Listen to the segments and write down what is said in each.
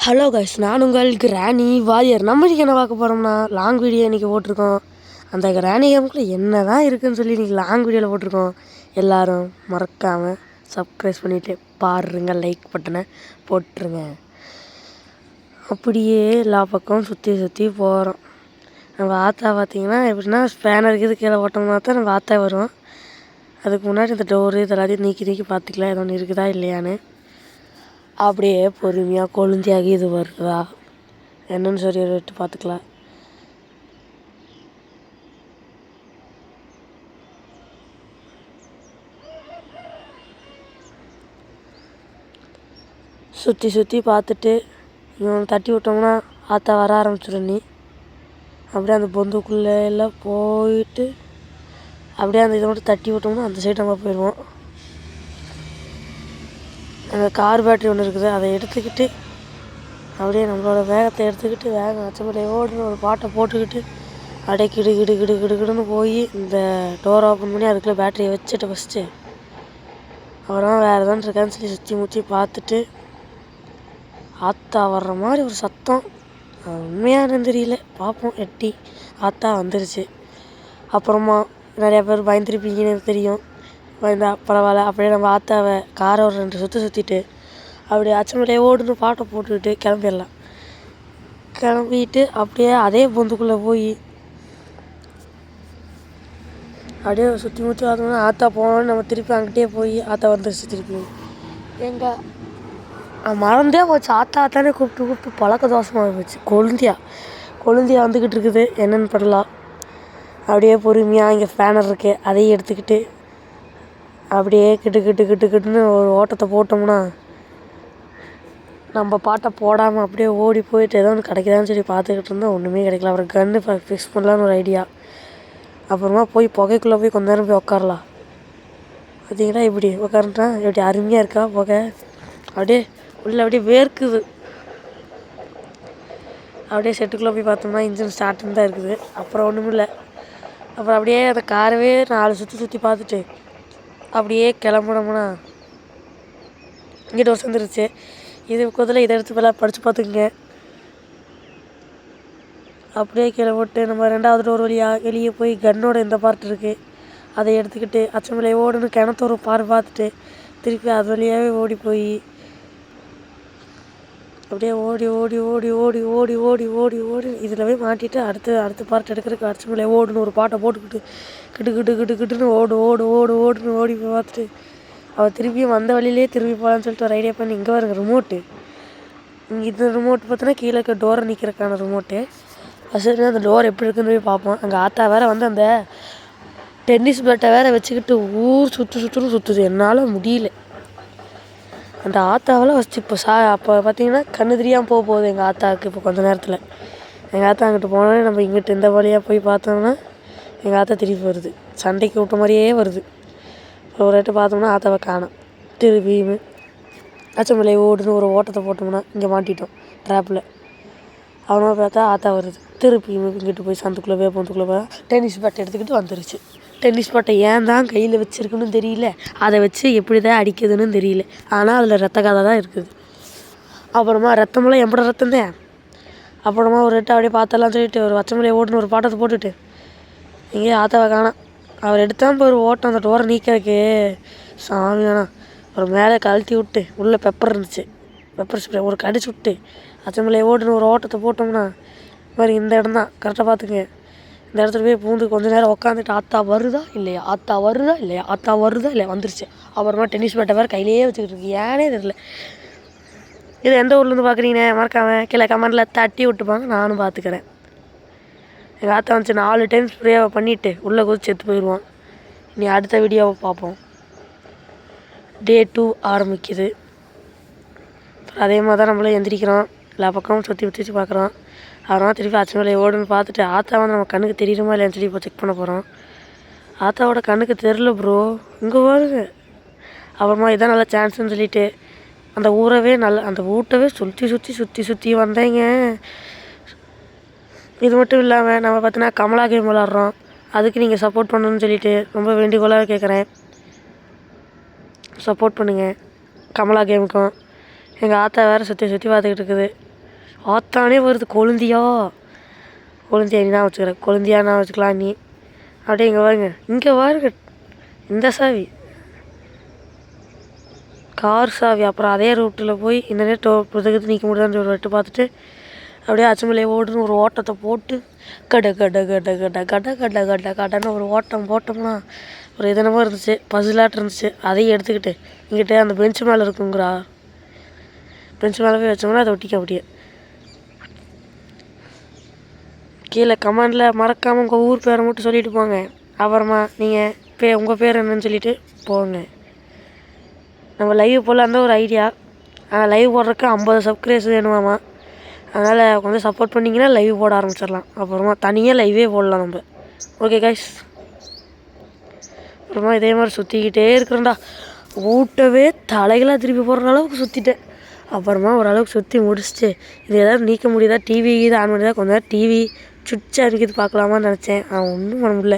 Hello guys, நான் உங்கள் கிராணி வாரியர். நம்ம இன்றைக்கி என்ன பார்க்க போகிறோம்னா லாங் வீடியோ இன்றைக்கி போட்டிருக்கோம். அந்த கிராணி கேமுக்குள்ளே என்ன தான் இருக்குதுன்னு சொல்லி இன்றைக்கி லாங் வீடியோவில் போட்டிருக்கோம். எல்லோரும் மறக்காமல் சப்ஸ்கிரைப் பண்ணிவிட்டு பாருங்க, லைக் பட்டனை போட்டுருங்க. அப்படியே எல்லா பக்கமும் சுற்றி சுற்றி போகிறோம். நம்ம ஆத்தா பார்த்திங்கன்னா எப்படின்னா ஸ்பேனர் இருக்குது கீழே ஓட்டோம்னா தான் நம்ம ஆத்தா வரும். அதுக்கு முன்னாடி இந்த டோரு இதெல்லாத்தையும் நீக்கி பார்த்துக்கலாம் எது ஒன்று இருக்குதா இல்லையான்னு. அப்படியே பொறுமையாக கொழுந்தியாகி இது வருதா என்னன்னு சொல்லி விட்டு பார்த்துக்கலாம். சுற்றி சுற்றி பார்த்துட்டு இவன் தட்டி விட்டோம்னா ஆத்தா வர ஆரம்பிச்சிடும். நீ அப்படியே அந்த பொந்துக்குள்ளே எல்லாம் போயிட்டு அப்படியே அந்த இதை மட்டும் தட்டி விட்டோம்னா அந்த சைடு நம்ம போயிடுவோம். அந்த கார் பேட்ரி ஒன்று இருக்குது, அதை எடுத்துக்கிட்டு அப்படியே நம்மளோட வேகத்தை எடுத்துக்கிட்டு வேகம் அச்சம்பளை ஓடுன்னு ஒரு பாட்டை போட்டுக்கிட்டு அப்படியே கிடு கிடு கிடு கிடுன்னு போய் இந்த டோர் ஓப்பன் பண்ணி அதுக்குள்ளே பேட்டரியை வச்சுட்டு ஃபஸ்ட்டு அப்புறம் வேறு எதாவது இருக்கான்னு சொல்லி சுற்றி முற்றி பார்த்துட்டு ஆத்தா வர்ற மாதிரி ஒரு சத்தம். உண்மையானு தெரியல, பார்ப்போம். எட்டி ஆத்தா வந்துருச்சு. அப்புறமா நிறையா பேர் பயந்துருப்பீங்கன்னு தெரியும். பயந்தா பரவாயில்ல, அப்படியே நம்ம ஆத்தாவை காரை ஒரு 2 சுற்று சுற்றிட்டு அப்படியே அச்சமலையே ஓடுன்னு பாட்டை போட்டுக்கிட்டு கிளம்பிடலாம். கிளம்பிட்டு அப்படியே அதே பொந்துக்குள்ளே போய் அப்படியே சுற்றி முற்றி பார்த்தோம்னா ஆத்தா போனோன்னு நம்ம திருப்பி அங்கிட்டே போய் ஆத்தா வந்துருச்சு. திருப்பி எங்கள் மறந்தே போச்சு. ஆத்தாத்தானே கூப்பிட்டு பழக்க தோசமாக போச்சு. கொழுந்தியா வந்துக்கிட்டு இருக்குது. என்னென்னு பண்ணலாம். அப்படியே பொறுமையாக இங்கே ஃபேனர் இருக்குது, அதையும் எடுத்துக்கிட்டு அப்படியே கிட்டுன்னு ஒரு ஓட்டத்தை போட்டோம்னா நம்ம பாட்டை போடாமல் அப்படியே ஓடி போயிட்டு ஏதோ ஒன்று கிடைக்குதான்னு சொல்லி பார்த்துக்கிட்டு இருந்தால் ஒன்றுமே கிடைக்கல. அப்புறம் கன்று ஃபிக்ஸ் பண்ணலான்னு ஒரு ஐடியா. அப்புறமா போய் புகைக்குள்ளே போய் கொஞ்ச நேரம் போய் உட்காரலாம். பார்த்தீங்கன்னா இப்படி உட்காந்துட்டா எப்படி அருமையாக இருக்கா புகை. அப்படியே உள்ளே அப்படியே வேர்க்குது. அப்படியே செட்டுக்குள்ளே போய் பார்த்தோம்னா இன்ஜின் ஸ்டார்ட்டுன்னு தான் இருக்குது. அப்புறம் ஒன்றும் இல்லை. அப்புறம் அப்படியே அந்த காரவே 4 சுற்றி பார்த்துட்டு அப்படியே கிளம்புனோம்னா இங்கிட்ட வந்துருச்சு. இது கொதில் இதை எடுத்து போல படித்து பார்த்துக்குங்க. அப்படியே கீழே போட்டு நம்ம 2வது டோர் வழியாக வெளியே போய் கன்னோட இந்த பார்ட் இருக்குது, அதை எடுத்துக்கிட்டு அச்சமலை ஓடுன்னு கிணத்தூர் பார்த்துட்டு திருப்பி அது வழியாகவே ஓடி போய் அப்படியே ஓடி ஓடி ஓடி ஓடி ஓடி ஓடி ஓடி ஓடி இதில் போய் மாட்டிட்டு அடுத்த பார்ட் எடுக்கிறதுக்கு அச்சமலை ஓடுன்னு ஒரு பாட்டை போட்டுக்கிட்டு கிட்டுன்னு ஓடுன்னு ஓடி போய் பார்த்துட்டு அவள் திருப்பியும் வந்த வழியிலே திரும்பி போகலான்னு சொல்லிட்டு ஒரு ஐடியா பண்ணி இங்கே வருங்க ரிமோட்டு. இங்கே இந்த ரிமோட் பார்த்தோன்னா கீழே இருக்க டோரை நிற்கிறக்கான ரிமோட்டு. ஃபஸ்ட்டு அந்த டோர் எப்படி இருக்குன்னு போய் பார்ப்போம். அங்கே ஆத்தா வேறு வந்து அந்த டென்னிஸ் பேட்டை வேறு வச்சுக்கிட்டு ஊர் சுற்றுது. என்னால் முடியல. அந்த ஆத்தாவில் ஃபஸ்ட்டு இப்போ அப்போ பார்த்தீங்கன்னா கண்ணு தெரியாமல் போகுது எங்கள் ஆத்தாவுக்கு. இப்போ கொஞ்சம் நேரத்தில் எங்கள் ஆத்தா அங்கிட்டு போனோடனே நம்ம இங்கிட்டு இந்த வழியாக போய் பார்த்தோம்னா எங்கள் ஆத்தா திருப்பி வருது. சண்டைக்கு விட்ட மாதிரியே வருது. ஒரு ரேட்டு பார்த்தோம்னா ஆத்தாவை காணோம். திருப்பியுமே அச்சமலை ஓடுன்னு ஒரு ஓட்டத்தை போட்டோம்னா இங்கே மாட்டிட்டோம் ட்ராப்பில். அவனை பார்த்தா ஆத்தா வருது. திருப்பியுமே இங்கிட்டு போய் சந்துக்குள்ளே போய் டென்னிஸ் பேட்டை எடுத்துக்கிட்டு வந்துருச்சு. டென்னிஸ் பேட்டை ஏன் தான் கையில் வச்சுருக்குன்னு தெரியல, அதை வச்சு எப்படி தான் அடிக்குதுன்னு தெரியல. ஆனால் அதில் ரத்த கதை தான் இருக்குது. அப்புறமா ரத்தமெல்லாம் எப்படி ரத்தம் தான். அப்புறமா ஒரு ரேட்டு அப்படியே பார்த்தலாம் சொல்லிட்டு ஒரு அச்சமலை ஓடுன்னு ஒரு பாட்டத்தை போட்டுட்டு இங்கே ஆத்தாவை காணோம். அவர் எடுத்தால் போய் ஒரு ஓட்டம் அந்த டோரை நீக்கிறதுக்கு சாமியானா ஒரு மேலே கழட்டி விட்டு உள்ளே பெப்பர் இருந்துச்சு, பெப்பர் ஸ்ப்ரே ஒரு கடிச்சு விட்டு அச்சமலை ஓடுன்னு ஒரு ஓட்டத்தை போட்டோம்னா மாதிரி இந்த இடம் தான் கரெக்டாக பார்த்துங்க. இந்த இடத்துல போய் பூந்து கொஞ்சம் நேரம் உட்காந்துட்டு ஆத்தா வருதா இல்லையா வந்துருச்சு. அப்புறமா டென்னிஸ் பேட்டை வேறு கையிலேயே வச்சுக்கிட்டு இருக்கு. ஏனே தெரியல. இது எந்த ஊர்லேருந்து பார்க்குறீங்க மறக்காமல் கீழே கமெண்டில் தட்டி விட்டுப்பாங்க, நானும் பார்த்துக்கிறேன். எங்கள் ஆத்தா வந்துச்சு 4 டைம் ஸ்ப்ரேவை பண்ணிவிட்டு உள்ளே குதிச்சு செத்து போயிடுவான். இனி அடுத்த வீடியோவை பார்ப்போம். டே 2 ஆரம்பிக்குது. அதே மாதிரி தான் நம்மளும் எந்திரிக்கிறோம். எல்லா பக்கமும் சுற்றி பார்க்குறோம். அப்புறமா திருப்பி அச்சமலை ஓடுன்னு பார்த்துட்டு ஆத்தா வந்து நம்ம கண்ணுக்கு தெரியுமா இல்லையான்னு சொல்லி இப்போ செக் பண்ண போகிறோம். ஆத்தாவோட கண்ணுக்கு தெரில ப்ரோ, இங்கே வருது. அப்புறமா இதான் நல்ல சான்ஸ்ன்னு சொல்லிட்டு அந்த வீட்டவே சுற்றி வந்தேங்க. இது மட்டும் இல்லாமல் நம்ம பார்த்தீங்கன்னா கமலா கேம் விளாட்றோம். அதுக்கு நீங்கள் சப்போர்ட் பண்ணணும்னு சொல்லிட்டு ரொம்ப வேண்டுகோளாக கேட்குறேன். சப்போர்ட் பண்ணுங்கள் கமலா கேமுக்கும். எங்கள் ஆத்தா வேறு சுற்றி பார்த்துக்கிட்டு இருக்குது. ஆத்தானே வருது. கொழுந்தியா நீ தான் வச்சுக்கிறேன். கொழுந்தியா நான் வச்சுக்கலாம் நீ. அப்படியே இங்கே பாருங்க இந்த சாவி கார் சாவி. அப்புறம் அதே ரூட்டில் போய் இந்த புதுக்கு நீக்க முடியாதுன்னு ஒரு வெட்டு பார்த்துட்டு அப்படியே அச்சமலையை ஓடுன்னு ஒரு ஓட்டத்தை போட்டு கடன்னு ஒரு ஓட்டம் போட்டோம்னா ஒரு இதனமாக இருந்துச்சு. பசிலாட்டு இருந்துச்சு. அதையும் எடுத்துக்கிட்டு இங்கிட்ட அந்த பெஞ்சு மேலே இருக்குங்கிறா. பெஞ்சு மேலே போய் வச்சோம்னா அதை ஒட்டிக்க அப்படியே. கீழே கமெண்டில் மறக்காமல் உங்கள் ஊர் பேரை மட்டும் சொல்லிட்டு போங்க. அப்புறமா நீங்கள் உங்கள் பேர் என்னன்னு சொல்லிவிட்டு போங்க. நம்ம லைவ் போடலான் ஒரு ஐடியா. லைவ் போடுறதுக்கு 50 சப்ஸ்கிரைபர்ஸ் வேணுமாம்மா. அதனால் கொஞ்சம் சப்போர்ட் பண்ணிங்கன்னா லைவ் போட ஆரம்பிச்சிடலாம். அப்புறமா தனியாக லைவே போடலாம் நம்ம. Okay guys. அப்புறமா இதே மாதிரி சுற்றிக்கிட்டே இருக்கிறேன்டா. ஊட்டவே தலைகளாக திருப்பி போடுற அளவுக்கு சுற்றிட்டேன். அப்புறமா ஓரளவுக்கு சுற்றி முடிச்சுட்டு இது எதாவது நீக்க முடியுதா, டிவி இது ஆன் பண்ணிதான் கொஞ்சம் நேரம் டிவி சுவிட்ச் அடிக்கிறது பார்க்கலாமான்னு நினச்சேன். ஒன்றும் பண்ண முடியல.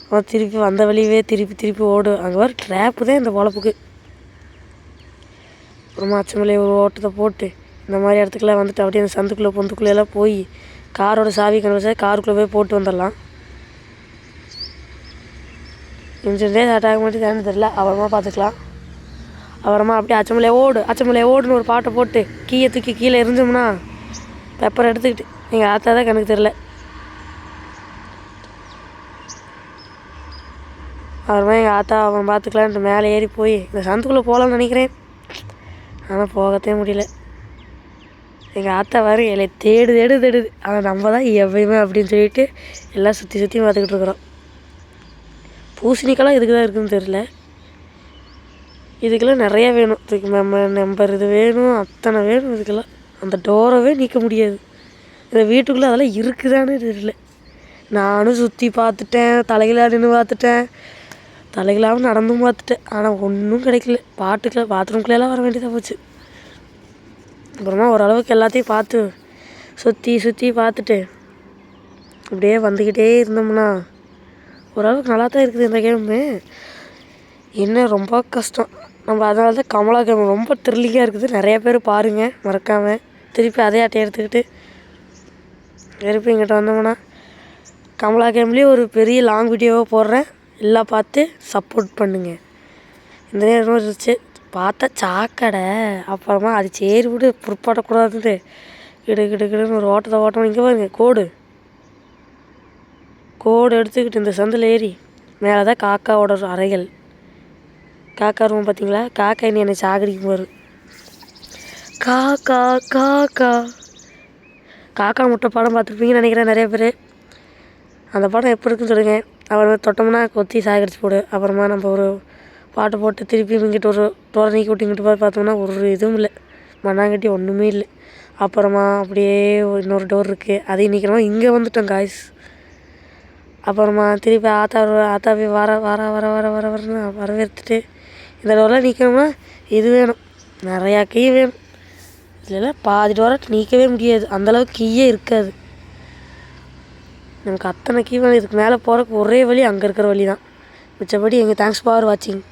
அவன் திருப்பி வந்த வழியவே திருப்பி ஓடு. அங்கே வர ட்ராப்பு தான் இந்த பொழப்புக்கு. அப்புறமா அச்சமலையை ஒரு ஓட்டத்தை போட்டு இந்த மாதிரி இடத்துக்குலாம் வந்துட்டு அப்படியே அந்த சந்துக்குள்ளே பொந்துக்குள்ளெல்லாம் போய் காரோட சாவி கண்டுபிடிச்சா காருக்குள்ளே போய் போட்டு வந்துடலாம். இன்ஜின்டே ஸ்டார்ட் ஆக மாட்டேங்குதுன்னு தெரியல. அப்புறமா பார்த்துக்கலாம். அப்புறமா அப்படியே அச்சமலையை ஓடுன்னு ஒரு பாட்டை போட்டு கீயை தூக்கி கீழே எரிஞ்சோம்னா பெப்பரை எடுத்துக்கிட்டு எங்கள் ஆத்தா தான் கணக்கு தெரில. அப்புறமா எங்கள் ஆத்தா அவன் பார்த்துக்கலான்ட்டு மேலே ஏறி போய் இந்த சந்துக்குள்ளே போகலான்னு நினைக்கிறேன். ஆனால் போகத்தே முடியல. எங்கள் ஆத்தா வேறு என்னை தேடுது. ஆனால் நம்ம தான் எப்பயுமே அப்படின்னு சொல்லிட்டு எல்லாம் சுற்றி பார்த்துக்கிட்டு இருக்கிறோம். பூசணிக்கெல்லாம் இதுக்கு தான் இருக்குதுன்னு தெரில. இதுக்கெல்லாம் நிறையா வேணும். இதுக்கு நம்பர் இது வேணும், அத்தனை வேணும். இதுக்கெல்லாம் அந்த டோரவே நீக்க முடியாது. இந்த வீட்டுக்குள்ளே அதெல்லாம் இருக்குதான்னு தெரியல. நானும் சுற்றி பார்த்துட்டேன், தலைகளாக நின்று பார்த்துட்டேன், தலைகளாகவும் நடந்தும் பார்த்துட்டேன். ஆனால் ஒன்றும் கிடைக்கல. பாத்ரூம்குள்ளேலாம் வர வேண்டியதாக போச்சு. அப்புறமா ஓரளவுக்கு எல்லாத்தையும் பார்த்து சுற்றி பார்த்துட்டு இப்படியே வந்துக்கிட்டே இருந்தோம்னா ஓரளவுக்கு நல்லா தான் இருக்குது இந்த கேமு. என்ன ரொம்ப கஷ்டம். நம்ம அதனால தான் கமலா கேம் ரொம்ப த்ரில்லிங்காக இருக்குது. நிறைய பேர் பாருங்கள் மறக்காமல். திருப்பி அதே அட்டையை எடுத்துக்கிட்டு திருப்பி இங்கிட்ட வந்தோம்னா கமலா கேம்லேயே ஒரு பெரிய லாங் வீடியோவாக போடுறேன். எல்லாம் பார்த்து சப்போர்ட் பண்ணுங்கள். இந்த நேரம் இருந்துச்சு பார்த்தா சாக்கடை. அப்புறமா அது சரி விடு பொறுப்பாடக்கூடாதுன்னு கிடுன்னு ஒரு ஓட்டம். இங்கே பாருங்க கோடு எடுத்துக்கிட்டு இந்த சந்தில் ஏறி மேலே தான் காக்காவோட அறைகள். காக்கா ரூம் பார்த்தீங்களா? காக்கா இனி என்னை சாகடிக்கும் போது காக்கா முட்டை படம் பார்த்துருப்பீங்கன்னு நினைக்கிறேன் நிறைய பேர். அந்த படம் எப்படி இருக்குன்னு சொல்லுங்கள். அப்புறமா தொட்டோம்னா கொத்தி சாகடிச்சு போடு. அப்புறமா நம்ம ஒரு பாட்டு போட்டு திருப்பி இங்கிட்ட ஒரு டோரை நீக்கி விட்டு இங்கிட்டு போய் பார்த்தோம்னா ஒரு இதுவும் இல்லை, மண்ணாங்கட்டி ஒன்றுமே இல்லை. அப்புறமா அப்படியே இன்னொரு டோர் இருக்குது, அதையும் நீக்கிறோமா. இங்கே வந்துட்டோம் காய்ஸ். அப்புறமா திருப்பி ஆத்தாவே வரன்னு வரவேற்றுட்டு இந்த டோரெலாம் நீக்கணும்னா இது வேணும், நிறையா கீ வேணும். இதெல்லாம் பாதி டோரை நீக்கவே முடியாது, அந்தளவுக்கு கீயே இருக்காது. நமக்கு அத்தனை கீ வேணும். இதுக்கு மேலே போகிறதுக்கு ஒரே வழி அங்கே இருக்கிற வழி தான். மிச்சபடி எங்கள் தேங்க்ஸ் ஃபார் வாட்சிங்.